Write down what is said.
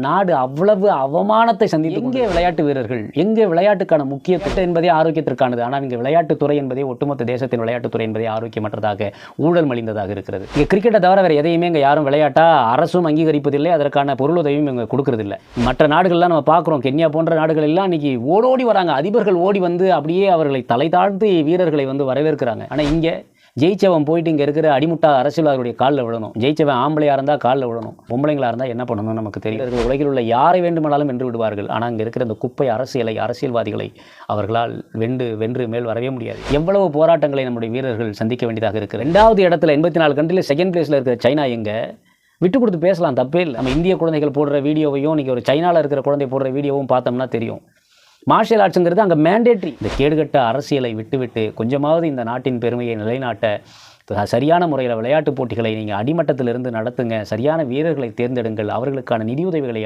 நாடு அவ்வளவு அவமானத்தை சந்தித்து எங்கே விளையாட்டு வீரர்கள், எங்கே விளையாட்டுக்கான முக்கியத்துவம் என்பதே ஆரோக்கியத்திற்கானது. ஆனால் இங்கே விளையாட்டுத்துறை என்பதே ஒட்டுமொத்த தேசத்தின் விளையாட்டுத்துறை என்பதே ஆரோக்கியமற்றதாக, ஊழல் மலிந்ததாக இருக்கிறது. இங்கே கிரிக்கெட்டை தவிர வேறு எதையுமே இங்கே யாரும் விளையாட்டா அரசும் அங்கீகரிப்பதில்லை, அதற்கான பொருளுதவியும் இங்கே கொடுக்கறதில்லை. மற்ற நாடுகள்லாம் நம்ம பார்க்குறோம், கென்யா போன்ற நாடுகள் எல்லாம் இன்னைக்கு ஓடோடி வராங்க, அதிபர்கள் ஓடி வந்து அப்படியே அவர்களை தலை தாழ்த்தி வீரர்களை வந்து வரவேற்கிறாங்க. ஆனால் இங்கே ஜெயிச்சவன் போயிட்டு இங்கே இருக்கிற அடிமுட்டா அரசியல்வாதிகளுடைய காலில் விழணும். ஜெயிச்சவன் ஆம்பளையாக இருந்தால் காலில் விழணும், பொம்பளைங்களாக இருந்தால் என்ன பண்ணணும்னு நமக்கு தெரியும். உலகில் உள்ள யாரை வேண்டுமானாலும் வென்று விடுவார்கள். ஆனால் அங்கே இருக்கிற இந்த குப்பை அரசியல்வாதிகளை அவர்களால் வென்று மேல் வரவே முடியாது. எவ்வளவு போராட்டங்களை நம்முடைய வீரர்கள் சந்திக்க வேண்டியதாக இருக்குது. 2வது இடத்துல 84 கண்ட்ரியில் செகண்ட் பிளேஸில் இருக்கிற சைனா எங்கே விட்டு கொடுத்து பேசலாம், தப்பே இல்லை. நம்ம இந்திய குழந்தைகள் போடுற வீடியோவையும் இன்றைக்கி ஒரு சைனாவில் இருக்கிற குழந்தை போடுற வீடியோவும் பார்த்தோம்னா தெரியும். மார்ஷியல் ஆர்ட்ஸுங்கிறது அங்கே மேண்டேட்ரி. இந்த கேடுகட்ட அரசியலை விட்டுவிட்டு கொஞ்சமாவது இந்த நாட்டின் பெருமையை நிலைநாட்ட சரியான முறையில் விளையாட்டுப் போட்டிகளை நீங்கள் அடிமட்டத்திலிருந்து நடத்துங்க, சரியான வீரர்களை தேர்ந்தெடுங்கள், அவர்களுக்கான நிதியுதவிகளை